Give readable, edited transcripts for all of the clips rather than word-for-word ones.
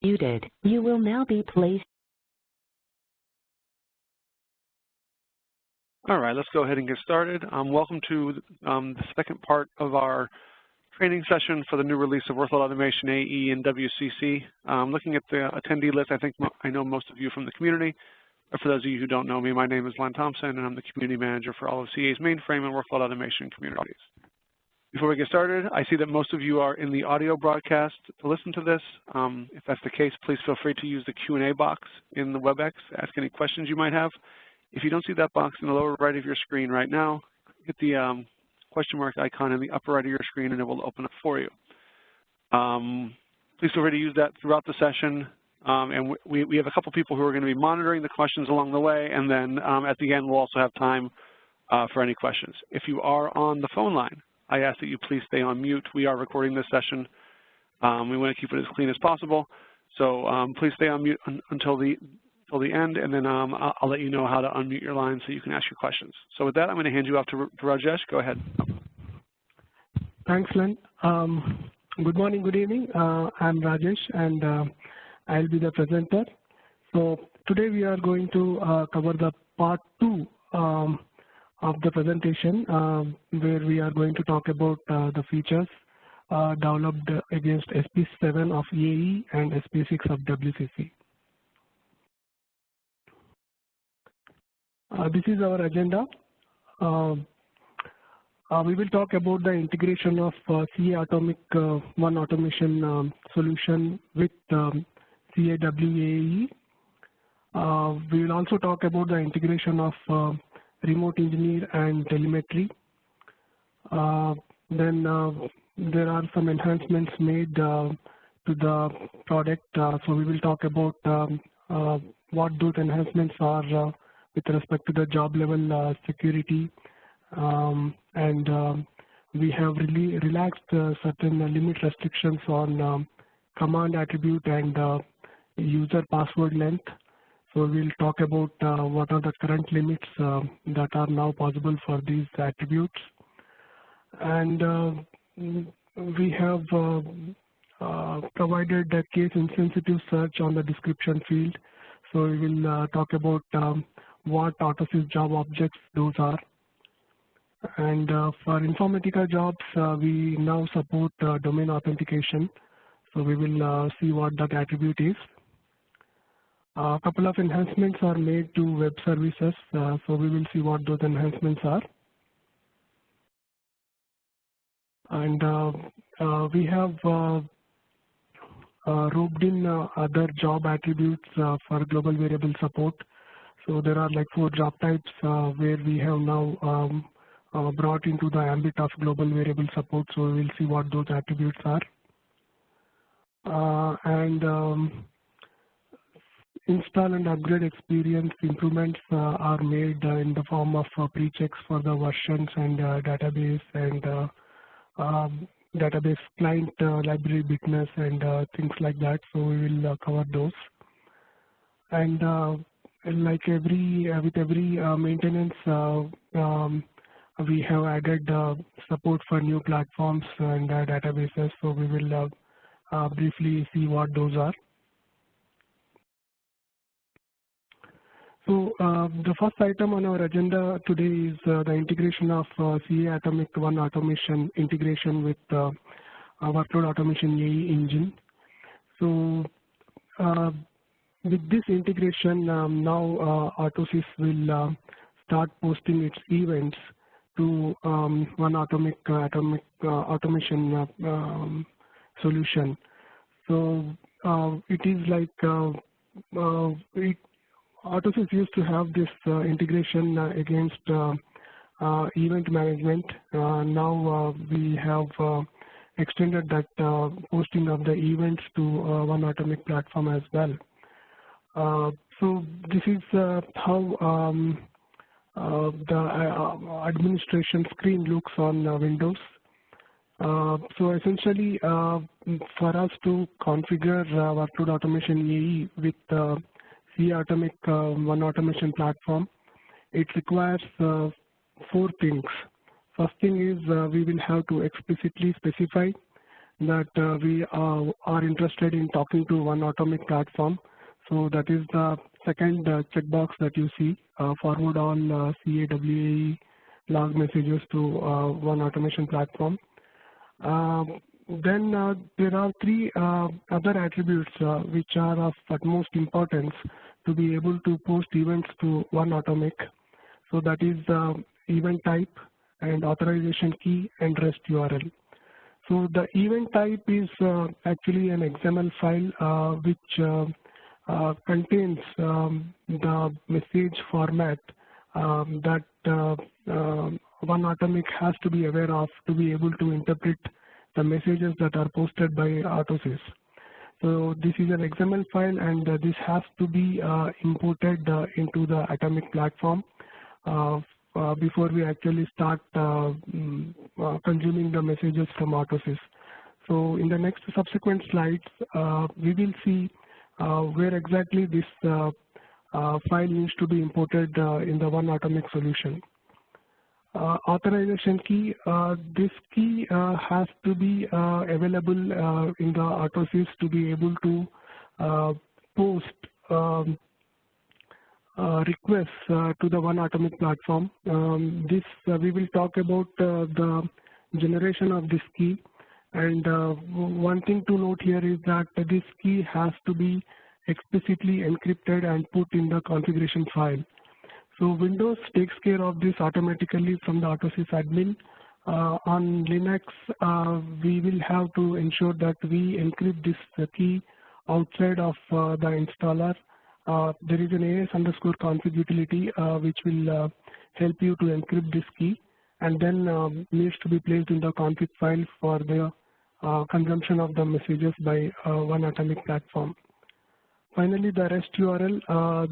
Muted. You will now be placed. All right, let's go ahead and get started. Welcome to the second part of our training session for the new release of Workload Automation AE and WCC. Looking at the attendee list, I know most of you from the community. But for those of you who don't know me, my name is Len Thompson, and I'm the community manager for all of CA's mainframe and workload automation communities. Before we get started, I see that most of you are in the audio broadcast to listen to this. If that's the case, please feel free to use the Q&A box in the WebEx to ask any questions you might have. If you don't see that box in the lower right of your screen right now, hit the question mark icon in the upper right of your screen and it will open up for you. Please feel free to use that throughout the session. And we have a couple people who are going to be monitoring the questions along the way, and then at the end we'll also have time for any questions. If you are on the phone line, I ask that you please stay on mute. We are recording this session. We want to keep it as clean as possible. So please stay on mute until the end, and then I'll let you know how to unmute your line so you can ask your questions. So with that, I'm going to hand you off to Rajesh. Go ahead. Thanks, Len. Good morning, good evening. I'm Rajesh, and I'll be the presenter. So today we are going to cover the part 2 of the presentation, where we are going to talk about the features developed against SP7 of AE and SP6 of WCC. This is our agenda. We will talk about the integration of CA Atomic One Automation solution with CAWAE. We will also talk about the integration of remote engineer and telemetry. Then there are some enhancements made to the product. So we will talk about what those enhancements are with respect to the job level security. And we have really relaxed certain limit restrictions on command attribute and user password length. So we'll talk about what are the current limits that are now possible for these attributes. And we have provided a case insensitive search on the description field. So we will talk about what AutoSys job objects those are. And for Informatica jobs, we now support domain authentication. So we will see what that attribute is. A couple of enhancements are made to web services, so we will see what those enhancements are. And we have roped in other job attributes for global variable support. So there are like 4 job types where we have now brought into the ambit of global variable support. So we will see what those attributes are. Install and upgrade experience improvements are made in the form of prechecks for the versions and database and database client library bitness and things like that. So we will cover those. And like with every maintenance, we have added support for new platforms and databases. So we will briefly see what those are. So the first item on our agenda today is the integration of CA Atomic One Automation integration with Workload Automation AE engine. So with this integration, now AutoSys will start posting its events to One Atomic Automation solution. So it is like AutoSys used to have this integration against event management. Now we have extended that posting of the events to One Atomic platform as well. So this is how the administration screen looks on Windows. So essentially, for us to configure Workload Automation AE with CA Atomic One Automation platform, it requires 4 things. First thing is we will have to explicitly specify that we are interested in talking to one atomic platform. So that is the second checkbox that you see, forward all CAWAE log messages to one automation platform. Then there are three other attributes which are of utmost importance to be able to post events to one atomic. So that is event type and authorization key and REST URL. So the event type is actually an XML file which contains the message format that one atomic has to be aware of to be able to interpret the messages that are posted by Autosys. So this is an XML file, and this has to be imported into the atomic platform before we actually start consuming the messages from Autosys. So in the next subsequent slides, we will see where exactly this file needs to be imported in the one atomic solution. Authorization key, this key has to be available in the Autosys to be able to post requests to the one atomic platform. We will talk about the generation of this key, and one thing to note here is that this key has to be explicitly encrypted and put in the configuration file. So Windows takes care of this automatically from the Autosys admin. On Linux, we will have to ensure that we encrypt this key outside of the installer. There is an AS_config utility which will help you to encrypt this key, and then needs to be placed in the config file for the consumption of the messages by one atomic platform. Finally, the REST URL,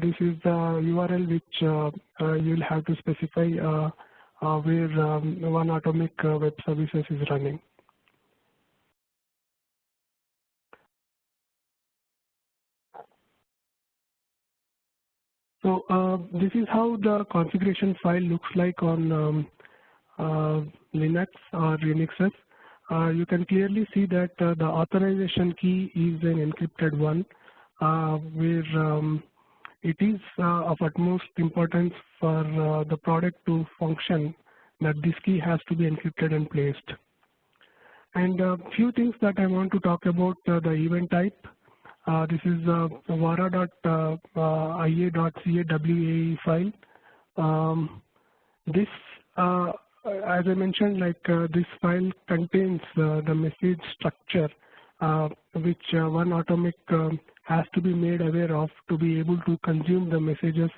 this is the URL which you'll have to specify where one atomic web services is running. So this is how the configuration file looks like on Linux or Unixes. You can clearly see that the authorization key is an encrypted one, where it is of utmost importance for the product to function that this key has to be encrypted and placed. And a few things that I want to talk about the event type. This is vara.ia.cawae file. This, as I mentioned, this file contains the message structure which one atomic has to be made aware of to be able to consume the messages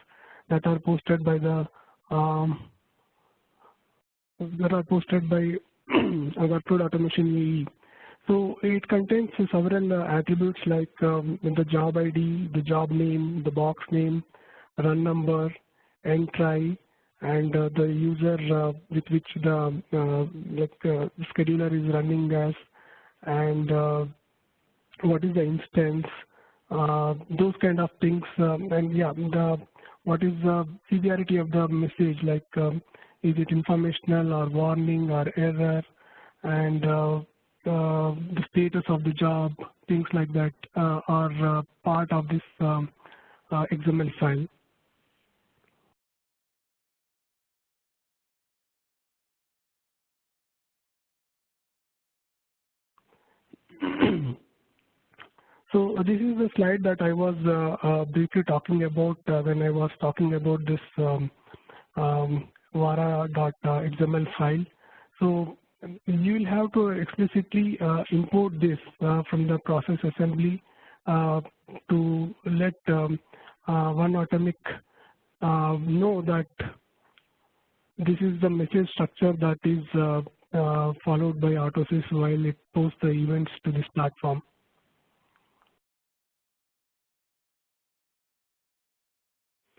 that are posted by the Workload Automation AE. So it contains several attributes like the job ID, the job name, the box name, run number, end try, and the user with which the scheduler is running as, and what is the instance, those kind of things, and yeah, what is the severity of the message, like is it informational or warning or error, and the status of the job, things like that are part of this XML file. So this is the slide that I was briefly talking about when I was talking about this vara.xml file. So you will have to explicitly import this from the process assembly to let one atomic know that this is the message structure that is followed by Autosys while it posts the events to this platform.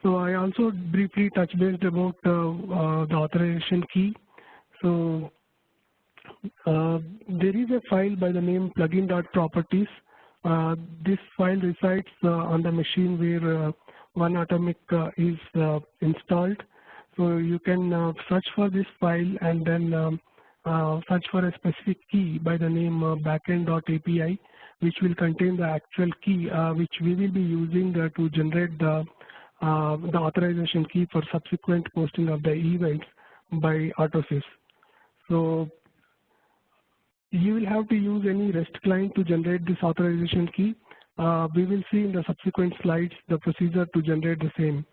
So I also briefly touched base about the authorization key. So there is a file by the name plugin.properties. This file resides on the machine where one atomic is installed. So you can search for this file and then search for a specific key by the name backend.api, which will contain the actual key which we will be using to generate the authorization key for subsequent posting of the events by Autosys. So you will have to use any REST client to generate this authorization key. We will see in the subsequent slides the procedure to generate the same.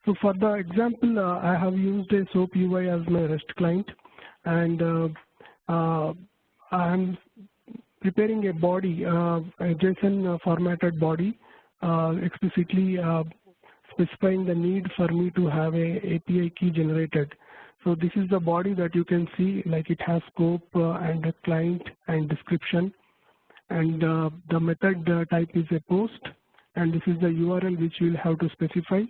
So for the example, I have used a SOAP UI as my REST client, and I am preparing a body, a JSON formatted body, explicitly specifying the need for me to have a API key generated. So this is the body that you can see, like it has scope and a client and description, and the method type is a post, and this is the URL which you will have to specify.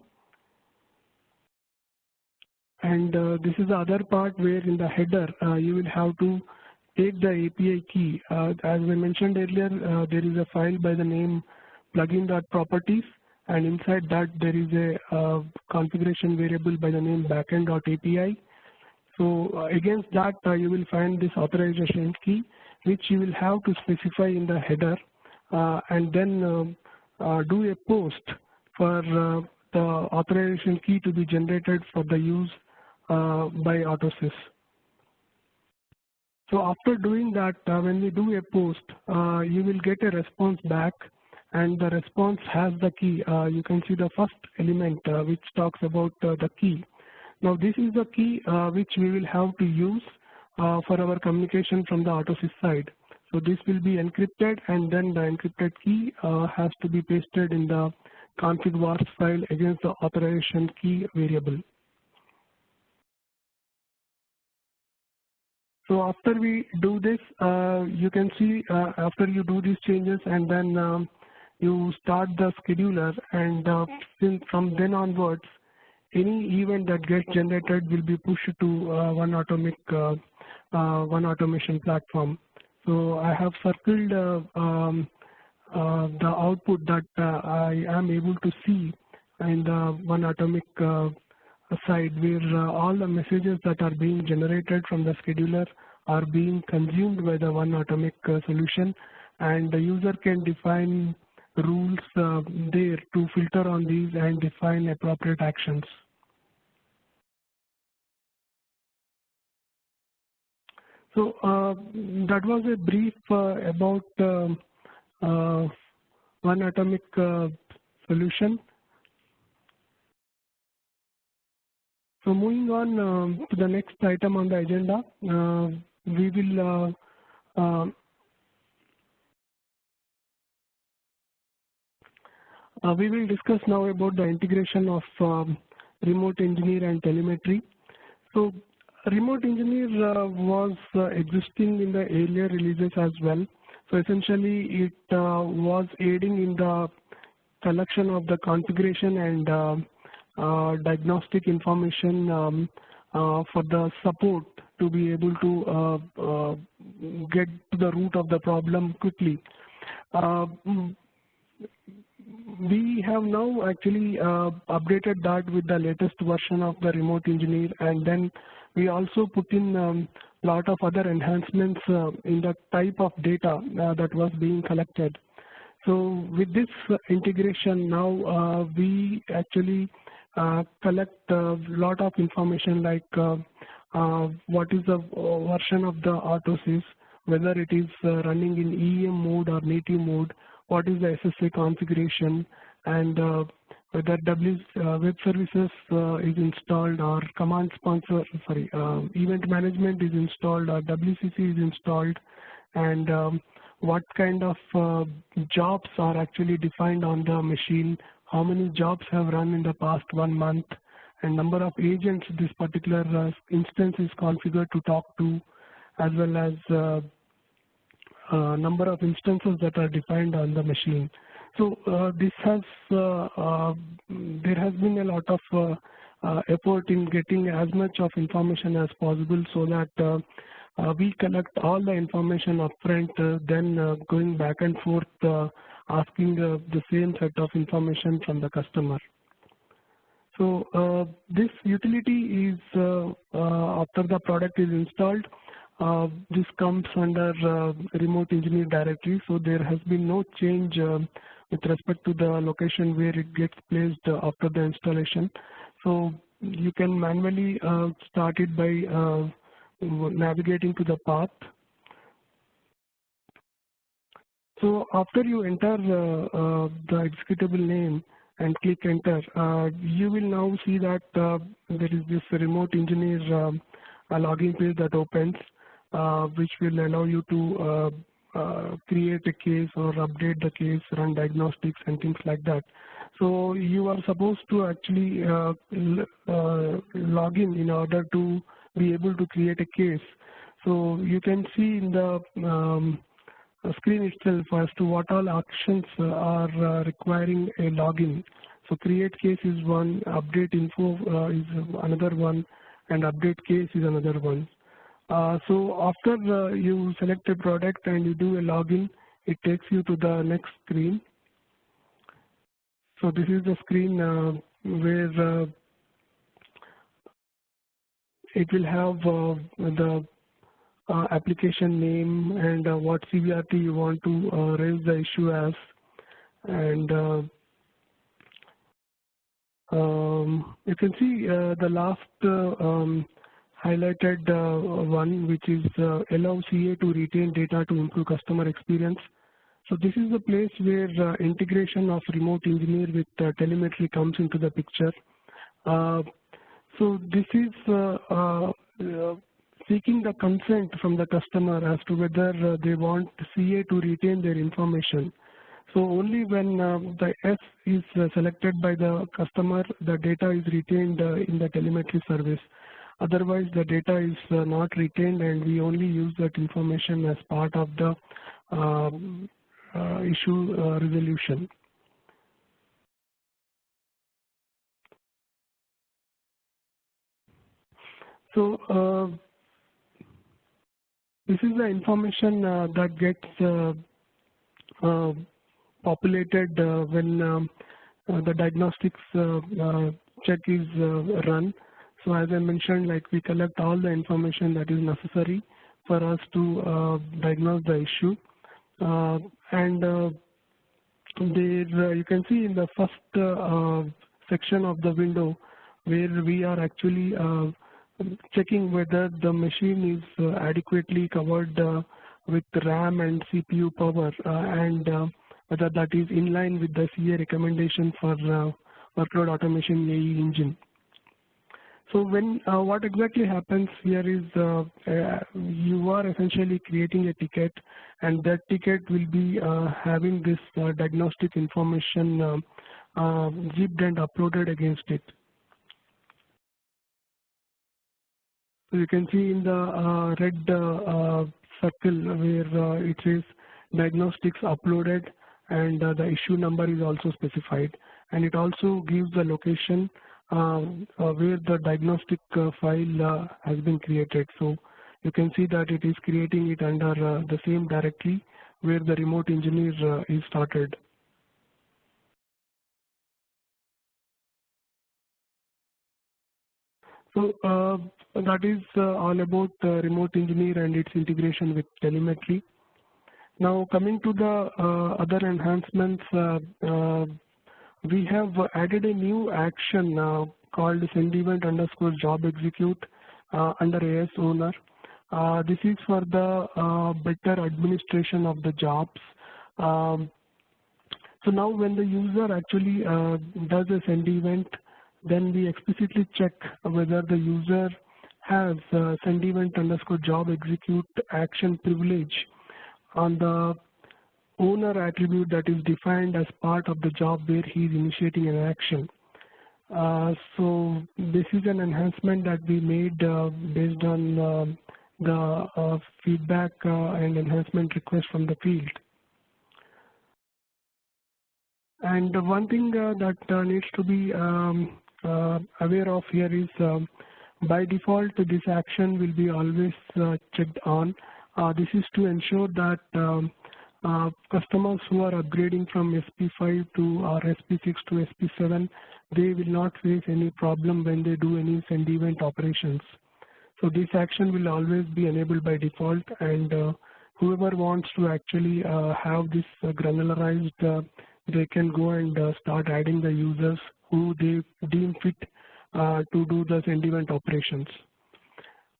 And this is the other part where in the header you will have to take the API key. As I mentioned earlier, there is a file by the name plugin.properties, and inside that there is a configuration variable by the name backend.api. So against that you will find this authorization key, which you will have to specify in the header, and then do a post for the authorization key to be generated for the use by Autosys. So after doing that, when we do a post, you will get a response back, and the response has the key. You can see the first element which talks about the key. Now this is the key which we will have to use for our communication from the Autosys side. So this will be encrypted, and then the encrypted key has to be pasted in the config vars file against the authorization key variable. So after we do this, you can see after you do these changes, and then you start the scheduler, and from then onwards, any event that gets generated will be pushed to one automation platform. So I have circled the output that I am able to see in the one atomic side, where all the messages that are being generated from the scheduler are being consumed by the one atomic solution, and the user can define rules there to filter on these and define appropriate actions. So that was a brief about one atomic solution. So moving on to the next item on the agenda, we will discuss now about the integration of remote engineer and telemetry. So remote engineer was existing in the earlier releases as well. So essentially it was aiding in the collection of the configuration and diagnostic information for the support to be able to get to the root of the problem quickly. We have now actually updated that with the latest version of the remote engineer, and then we also put in a lot of other enhancements in the type of data that was being collected. So with this integration now, we actually collect a lot of information like what is the version of the Autosys, whether it is running in EM mode or native mode, what is the SSA configuration, and whether web services is installed or event management is installed or WCC is installed, and what kind of jobs are actually defined on the machine, how many jobs have run in the past 1 month, and number of agents this particular instance is configured to talk to, as well as number of instances that are defined on the machine. So this has there has been a lot of effort in getting as much of information as possible, so that we collect all the information upfront, then going back and forth asking the same set of information from the customer. So this utility is after the product is installed, this comes under remote engineer directory. So there has been no change with respect to the location where it gets placed after the installation. So you can manually start it by navigating to the path. So after you enter the executable name and click enter, you will now see that there is this remote engineer login page that opens, which will allow you to create a case or update the case, run diagnostics and things like that. So you are supposed to actually log in order to be able to create a case. So you can see in the screen itself as to what all actions are requiring a login. So create case is one, update info is another one, and update case is another one. So after you select a product and you do a login, it takes you to the next screen. So this is the screen where it will have the application name and what CVRT you want to raise the issue as, and you can see the last highlighted one, which is allow CA to retain data to improve customer experience. So this is the place where integration of remote engineer with telemetry comes into the picture. So this is seeking the consent from the customer as to whether they want CA to retain their information. So only when the S is selected by the customer, the data is retained in the telemetry service. Otherwise, the data is not retained, and we only use that information as part of the issue resolution. So this is the information that gets populated when the diagnostics check is run. So as I mentioned, like we collect all the information that is necessary for us to diagnose the issue. And there you can see in the first section of the window where we are actually checking whether the machine is adequately covered with RAM and CPU power and whether that is in line with the CA recommendation for Workload Automation AE engine. So when what exactly happens here is you are essentially creating a ticket, and that ticket will be having this diagnostic information zipped and uploaded against it. So you can see in the red circle where it says diagnostics uploaded, and the issue number is also specified, and it also gives the location where the diagnostic file has been created. So you can see that it is creating it under the same directory where the remote engineer is started. So that is all about remote engineer and its integration with telemetry. Now coming to the other enhancements, we have added a new action called send event underscore job execute under AS owner. This is for the better administration of the jobs. So now when the user actually does a send event, then we explicitly check whether the user has send event underscore job execute action privilege on the owner attribute that is defined as part of the job where he is initiating an action. So this is an enhancement that we made based on the feedback and enhancement request from the field. And one thing that needs to be aware of here is by default this action will be always checked on. This is to ensure that customers who are upgrading from SP5 to or SP6 to SP7, they will not face any problem when they do any send event operations. So this action will always be enabled by default, and whoever wants to actually have this granularized, they can go and start adding the users who they deem fit to do the send event operations.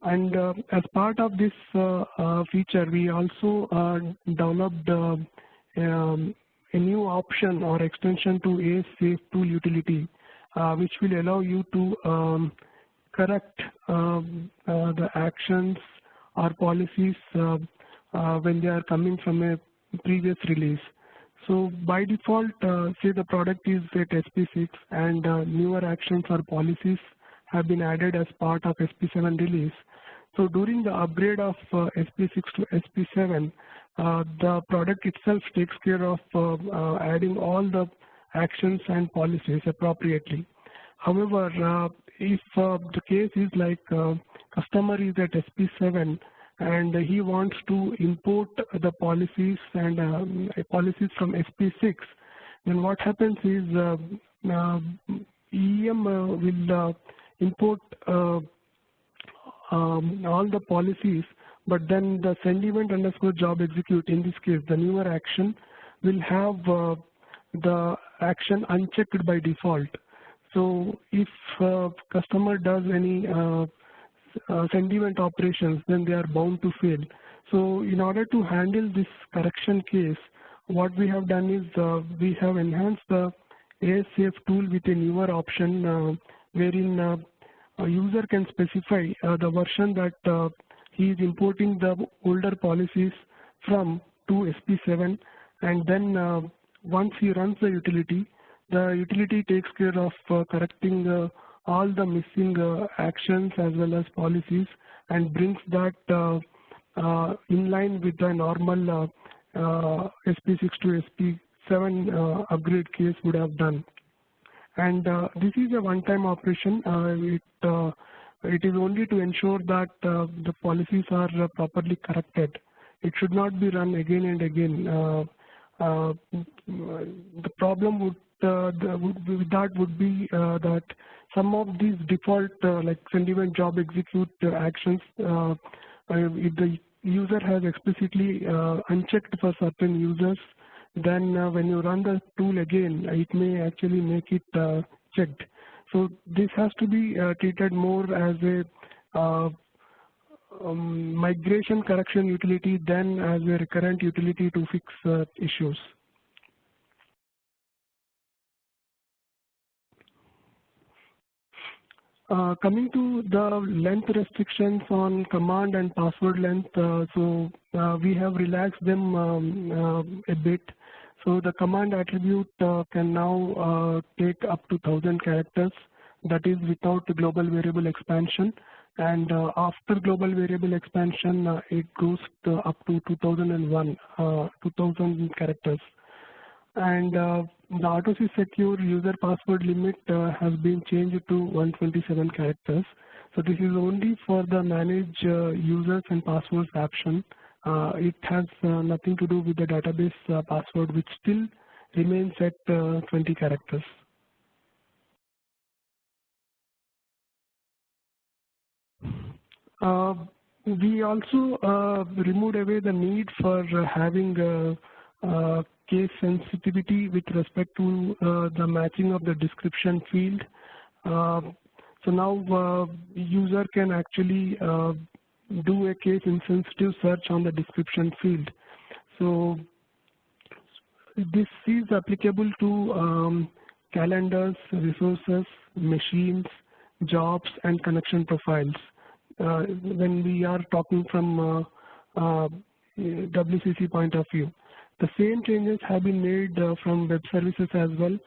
And as part of this feature, we also developed a new option or extension to ASAfe tool utility, which will allow you to correct the actions or policies when they are coming from a previous release. So by default, say the product is at SP6 and newer actions or policies have been added as part of SP7 release. So during the upgrade of SP6 to SP7, the product itself takes care of adding all the actions and policies appropriately. However, if the case is like customer is at SP7 and he wants to import the policies and policies from SP6, then what happens is EM will import all the policies, but then the send event underscore job execute, in this case, the newer action will have the action unchecked by default. So if customer does any send event operations, then they are bound to fail. So in order to handle this correction case, what we have done is we have enhanced the ASAfe tool with a newer option wherein a user can specify the version that he is importing the older policies from to SP7, and then once he runs the utility takes care of correcting all the missing actions as well as policies and brings that in line with the normal SP6 to SP7 upgrade case would have done. And this is a one-time operation. It is only to ensure that the policies are properly corrected. It should not be run again and again. The problem with that would be that some of these default like send event job execute actions, if the user has explicitly unchecked for certain users, then when you run the tool again, it may actually make it checked. So this has to be treated more as a migration correction utility than as a recurrent utility to fix issues. Coming to the length restrictions on command and password length, we have relaxed them a bit. So the command attribute can now take up to 1,000 characters, that is without the global variable expansion. And after global variable expansion, it goes to up to 2,000 characters. And the AutoSys Secure user password limit has been changed to 127 characters. So this is only for the manage users and passwords option. It has nothing to do with the database password, which still remains at 20 characters. We also removed away the need for having case sensitivity with respect to the matching of the description field. So now user can actually do a case insensitive search on the description field. So this is applicable to calendars, resources, machines, jobs, and connection profiles. When we are talking from WCC point of view. The same changes have been made from web services as well,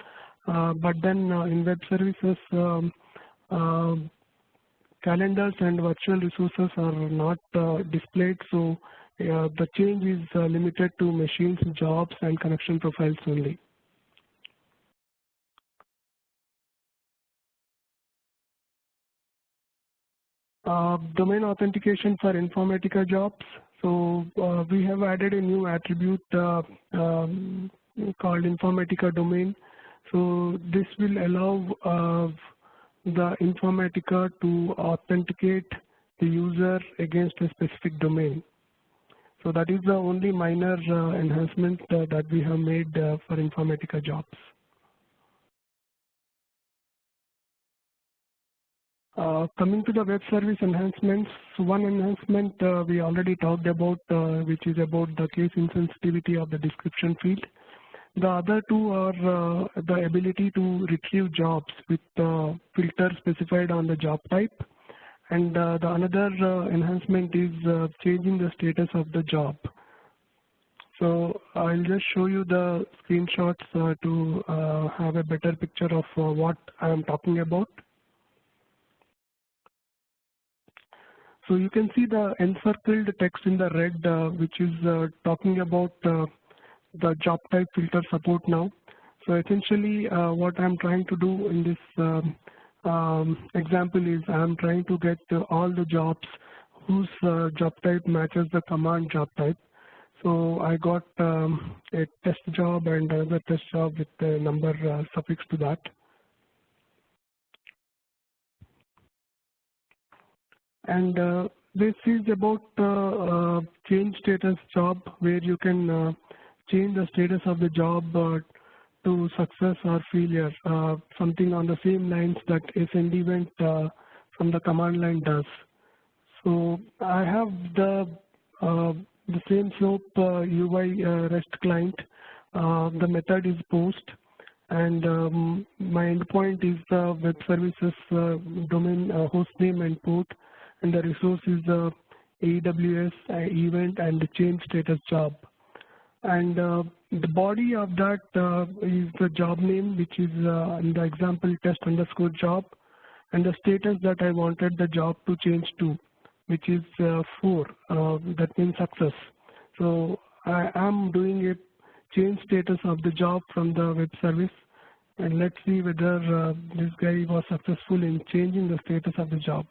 but then in web services, calendars and virtual resources are not displayed, so the change is limited to machines, jobs, and connection profiles only. Domain authentication for Informatica jobs. So we have added a new attribute called Informatica domain. So this will allow the Informatica to authenticate the user against a specific domain. So that is the only minor enhancement that we have made for Informatica jobs. Coming to the web service enhancements, one enhancement we already talked about, which is about the case insensitivity of the description field. The other two are the ability to retrieve jobs with filter specified on the job type. And the another enhancement is changing the status of the job. So I'll just show you the screenshots to have a better picture of what I am talking about. So you can see the encircled text in the red, which is talking about the job type filter support now. So essentially what I'm trying to do in this example is I'm trying to get all the jobs whose job type matches the command job type. So I got a test job and another test job with the number suffixed to that. And this is about change status job, where you can change the status of the job to success or failure, something on the same lines that send event from the command line does. So I have the same SOAP UI REST client. The method is post, and my endpoint is the web services domain hostname and port, and the resource is the AWS event and the change status job. And the body of that is the job name, which is in the example test underscore job, and the status that I wanted the job to change to, which is 4, that means success. So I am doing a change status of the job from the web service, and let's see whether this guy was successful in changing the status of the job.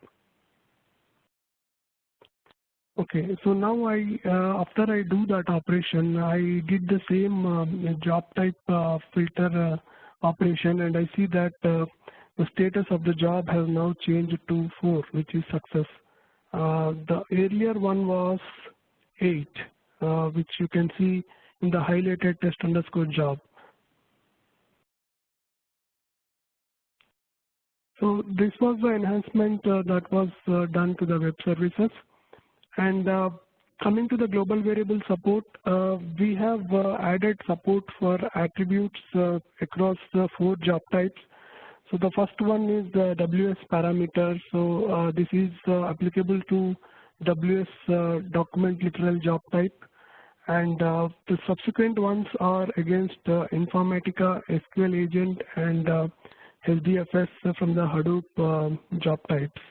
Okay, so now after I do that operation, I did the same job type filter operation, and I see that the status of the job has now changed to 4, which is success. The earlier one was 8, which you can see in the highlighted test underscore job. So this was the enhancement that was done to the web services. And coming to the global variable support, we have added support for attributes across the 4 job types. So the first one is the WS parameter. So this is applicable to WS document literal job type. And the subsequent ones are against Informatica, SQL agent, and HDFS from the Hadoop job types.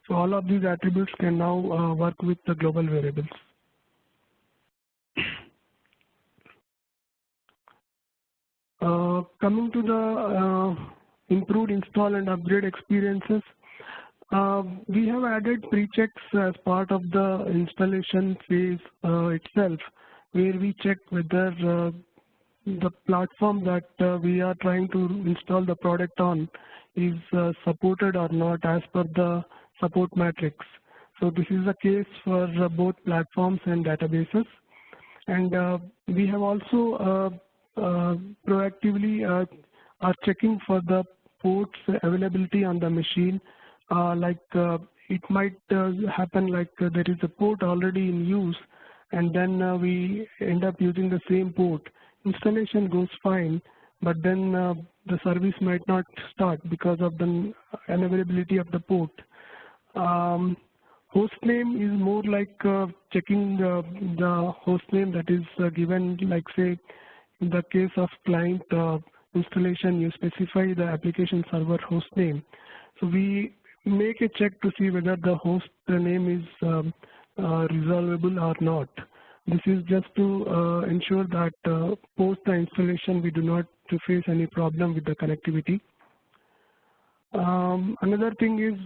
So all of these attributes can now work with the global variables. Coming to the improved install and upgrade experiences, we have added Prechecks as part of the installation phase itself, where we check whether the platform that we are trying to install the product on is supported or not as per the support matrix. So this is the case for both platforms and databases. And we have also proactively are checking for the ports availability on the machine. It might happen like there is a port already in use, and then we end up using the same port. Installation goes fine, but then the service might not start because of the unavailability of the port. Hostname is more like checking the hostname that is given, like say in the case of client installation, you specify the application server hostname. So we make a check to see whether the host name is resolvable or not. This is just to ensure that post the installation we do not face any problem with the connectivity. Another thing is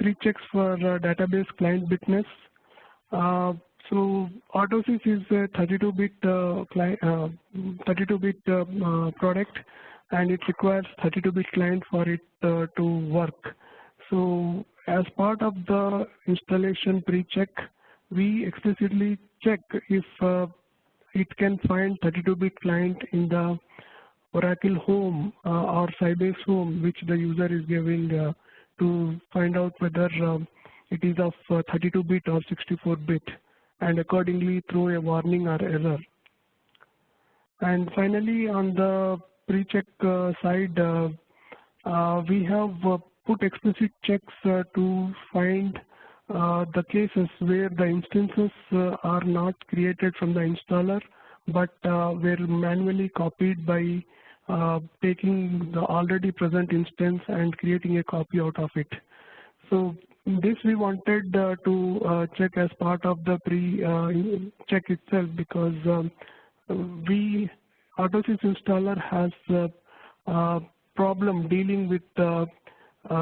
Prechecks for database client witness. So Autosys is a 32-bit 32-bit product, and it requires 32-bit client for it to work. So as part of the installation pre-check, we explicitly check if it can find 32-bit client in the Oracle home or Sybase home, which the user is giving to find out whether it is of 32-bit or 64-bit, and accordingly throw a warning or error. And finally, on the pre-check side, we have put explicit checks to find the cases where the instances are not created from the installer, but were manually copied by taking the already present instance and creating a copy out of it. So this we wanted to check as part of the pre-check itself, because Autosys installer has a problem dealing with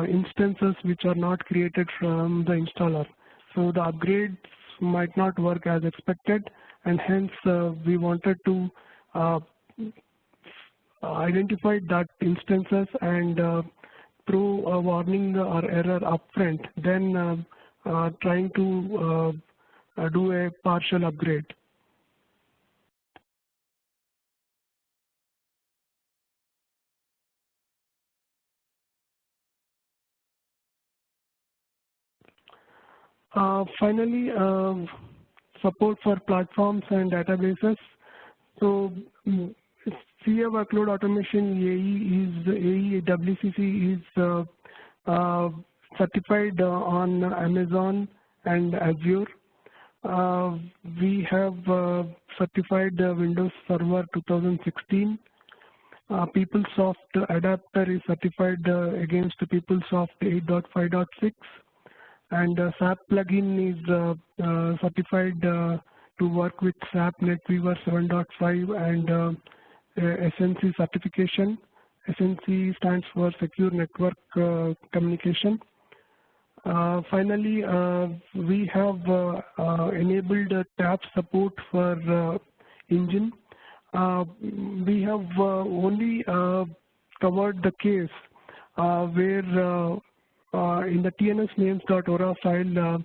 instances which are not created from the installer. So the upgrades might not work as expected, and hence we wanted to identify that instances and throw a warning or error upfront, then trying to do a partial upgrade. Finally, support for platforms and databases. So CA Workload Automation AE WCC is certified on Amazon and Azure. We have certified Windows Server 2016. PeopleSoft Adapter is certified against PeopleSoft 8.5.6. And SAP plugin is certified to work with SAP NetWeaver 7.5 and SNC certification. SNC stands for Secure Network Communication. Finally, we have enabled tab support for Engine. We have only covered the case where in the tnsnames.ora file,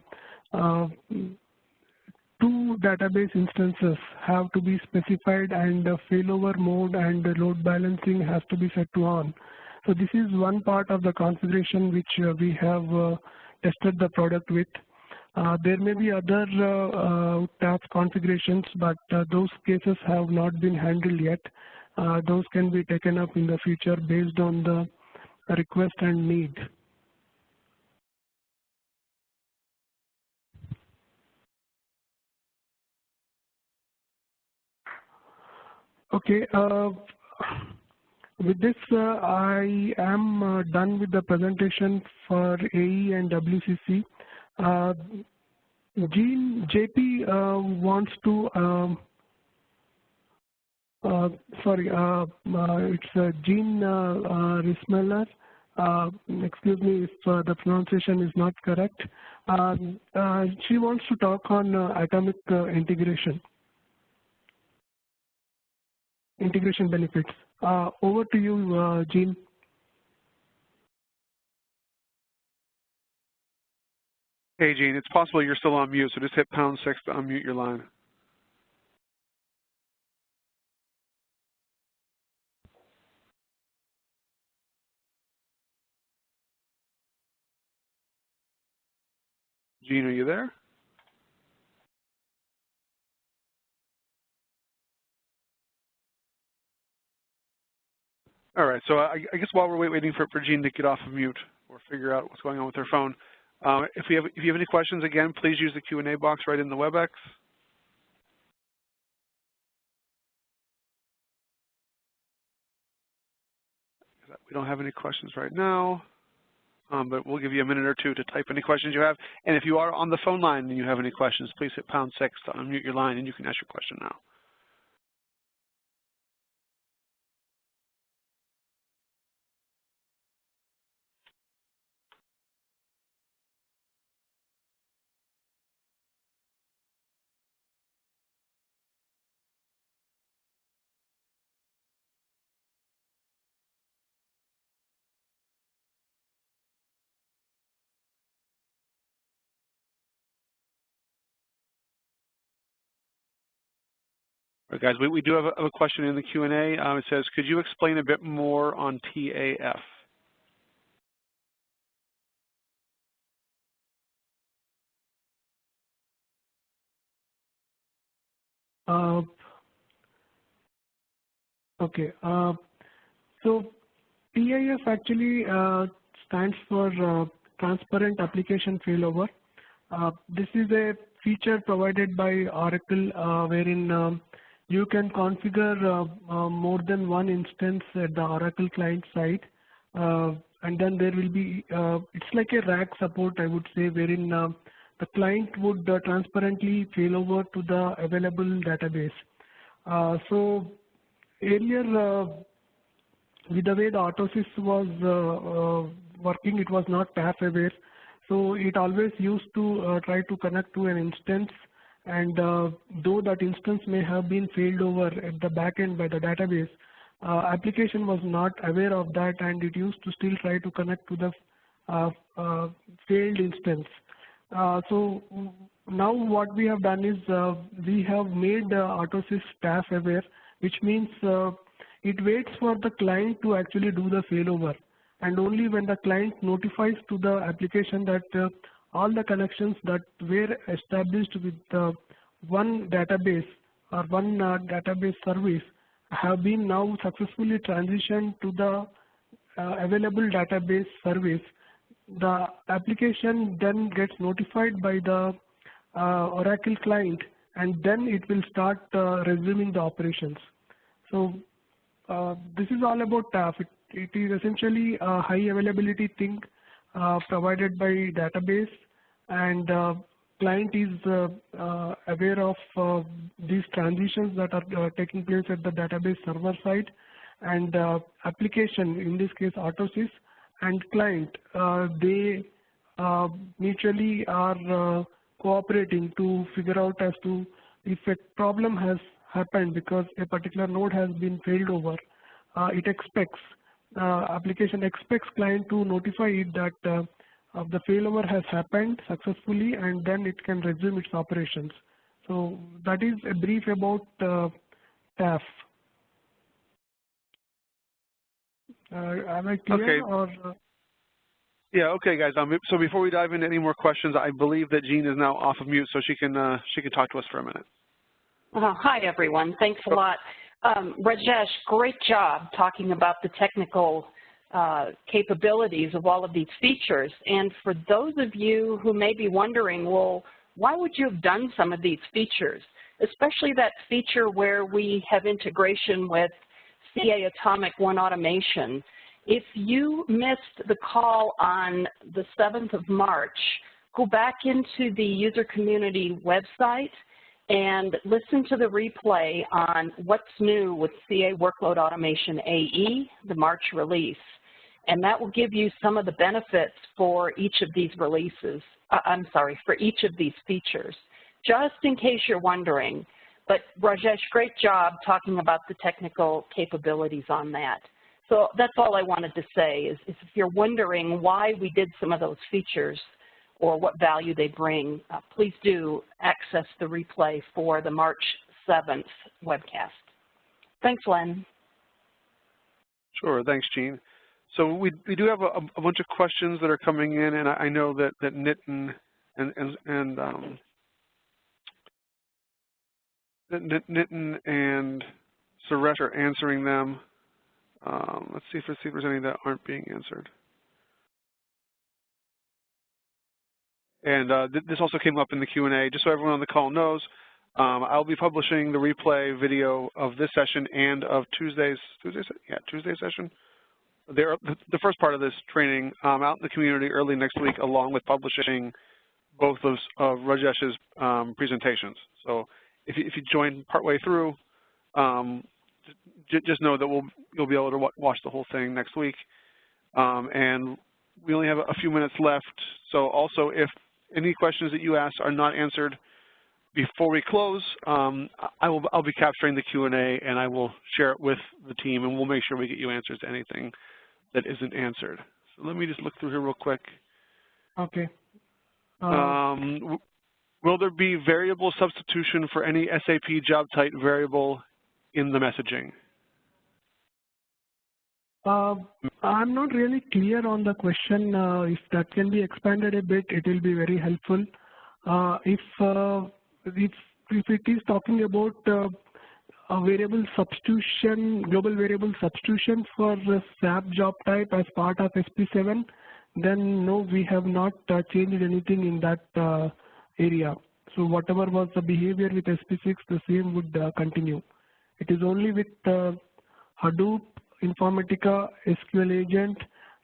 two database instances have to be specified, and failover mode and load balancing has to be set to on. So this is one part of the configuration which we have tested the product with. There may be other tabs configurations, but those cases have not been handled yet. Those can be taken up in the future based on the request and need. Okay, with this, I am done with the presentation for AE and WCC. JP wants to, it's Jean Rismeller. Excuse me if the pronunciation is not correct. She wants to talk on atomic integration benefits. Over to you, Jean. Hey, Jean, it's possible you're still on mute, so just hit #6 to unmute your line. Jean, are you there? All right, so I guess while we're waiting for Jean to get off of mute or figure out what's going on with her phone, if you have any questions, again, please use the Q&A box right in the WebEx. We don't have any questions right now, but we'll give you a minute or two to type any questions you have. And if you are on the phone line and you have any questions, please hit #6 to unmute your line, and you can ask your question now. All right, guys, we do have a question in the Q&A. It says, could you explain a bit more on TAF? Okay. So TAF actually stands for Transparent Application Failover. This is a feature provided by Oracle wherein you can configure more than one instance at the Oracle client side. And then there will be, it's like a rack support, I would say, wherein the client would transparently fail over to the available database. So earlier, with the way the autosys was working, it was not TAF aware. So it always used to try to connect to an instance, and though that instance may have been failed over at the back end by the database, application was not aware of that, and it used to still try to connect to the failed instance. So now what we have done is we have made autosys TAF aware, which means it waits for the client to actually do the failover. And only when the client notifies to the application that all the connections that were established with one database or one database service have been now successfully transitioned to the available database service, the application then gets notified by the Oracle client, and then it will start resuming the operations. So this is all about TAF. It is essentially a high availability thing provided by database, and client is aware of these transitions that are taking place at the database server side, and application, in this case autosys, and client, they mutually are cooperating to figure out as to if a problem has happened because a particular node has been failed over. It expects, application expects client to notify it that the failover has happened successfully, and then it can resume its operations. So that is a brief about TAF. Am I clear? Okay. Or, yeah. Okay, guys. So before we dive into any more questions, I believe that Jean is now off of mute, so she can talk to us for a minute. Hi, everyone. Thanks a lot. Rajesh, great job talking about the technical capabilities of all of these features. And for those of you who may be wondering, well, why would you have done some of these features, especially that feature where we have integration with CA Atomic One Automation? If you missed the call on the 7th of March, go back into the user community website and listen to the replay on what's new with CA Workload Automation AE, the March release. And that will give you some of the benefits for each of these releases, for each of these features, just in case you're wondering. But Rajesh, great job talking about the technical capabilities on that. So that's all I wanted to say is if you're wondering why we did some of those features or what value they bring, please do access the replay for the March 7th webcast. Thanks, Len. Sure. Thanks, Jean. So we do have a bunch of questions that are coming in, and I know that Nitin and Suresh are answering them. Let's see if there's any that aren't being answered. And this also came up in the Q&A. Just so everyone on the call knows, I'll be publishing the replay video of this session and of Tuesday's session. The first part of this training out in the community early next week, along with publishing both of Rajesh's presentations. So if you join partway through, just know that you'll be able to watch the whole thing next week. And we only have a few minutes left. So also, if any questions that you asked are not answered before we close, I'll be capturing the Q&A, and I will share it with the team, and we'll make sure we get you answers to anything that isn't answered. So let me just look through here real quick. Okay. Will there be variable substitution for any SAP job type variable in the messaging? I'm not really clear on the question. If that can be expanded a bit, it will be very helpful. If it is talking about a variable substitution, global variable substitution for the SAP job type as part of SP7, then no, we have not changed anything in that area. So whatever was the behavior with SP6, the same would continue. It is only with Hadoop, Informatica, SQL Agent,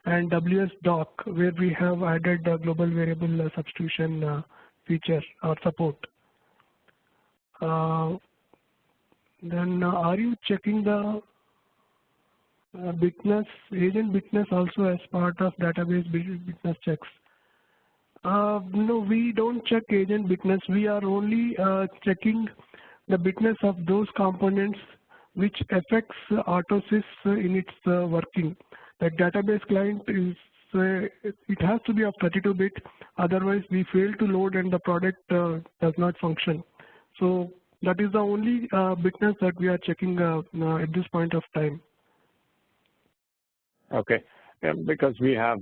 and WSDoc where we have added the global variable substitution feature or support. Then are you checking the bitness, agent bitness also as part of database bitness checks? No, we don't check agent bitness. We are only checking the bitness of those components which affects autosys in its working. The database client is, it has to be of 32-bit, otherwise we fail to load and the product does not function. So that is the only bitness that we are checking at this point of time. Okay, because we have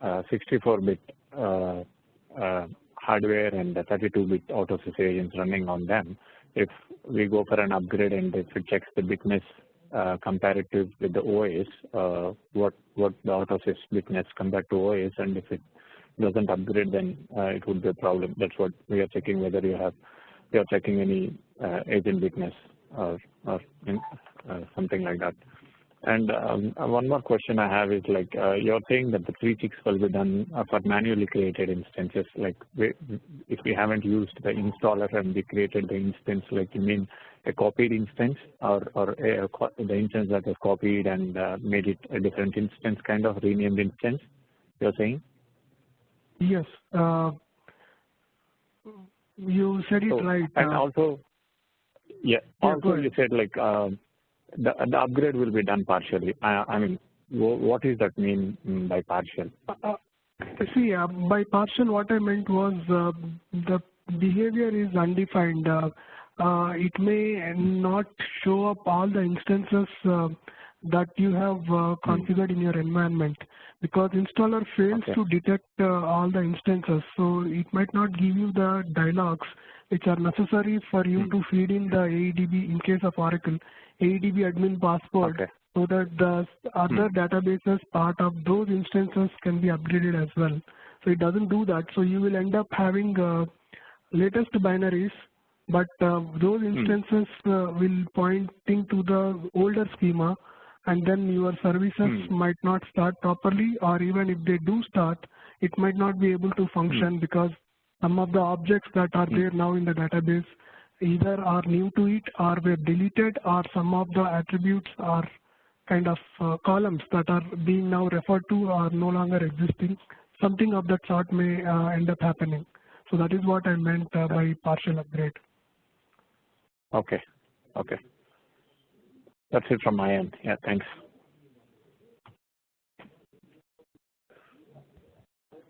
64-bit hardware and 32-bit autosys agents running on them. If we go for an upgrade and if it checks the bitness comparative with the OS, what the autosys bitness compared to OS, and if it doesn't upgrade, then it would be a problem. That's what we are checking, whether you are checking any agent bitness or something like that. And one more question I have is like you're saying that the prechecks will be done for manually created instances. Like if we haven't used the installer and we created the instance, like you mean a copied instance or the instance that was copied and made it a different instance, kind of renamed instance, you're saying? Yes, you said it right. And also, also you said like the upgrade will be done partially. I mean, what does that mean by partial? See, by partial, what I meant was the behavior is undefined. It may not show up all the instances that you have configured in your environment, because installer fails to detect all the instances. So it might not give you the dialogues which are necessary for you to feed in the AEDB, in case of Oracle, AEDB admin password, so that the other databases part of those instances can be upgraded as well. So it doesn't do that. So you will end up having latest binaries, but those instances will pointing to the older schema, and then your services might not start properly, or even if they do start, it might not be able to function because some of the objects that are there now in the database either are new to it or were deleted, or some of the attributes are kind of columns that are being now referred to are no longer existing. Something of that sort may end up happening. So that is what I meant by partial upgrade. Okay. That's it from my end. Yeah, thanks.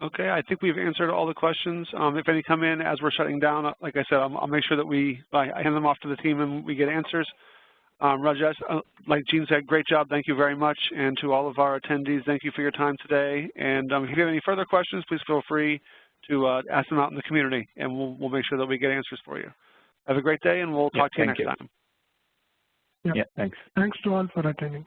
Okay, I think we've answered all the questions. If any come in as we're shutting down, like I said, I'll make sure that I hand them off to the team and we get answers. Rajesh, like Gene said, great job. Thank you very much. And to all of our attendees, thank you for your time today. And if you have any further questions, please feel free to ask them out in the community, and we'll make sure that we get answers for you. Have a great day, and we'll talk to you next time. Yeah, thanks. Thanks to all for attending.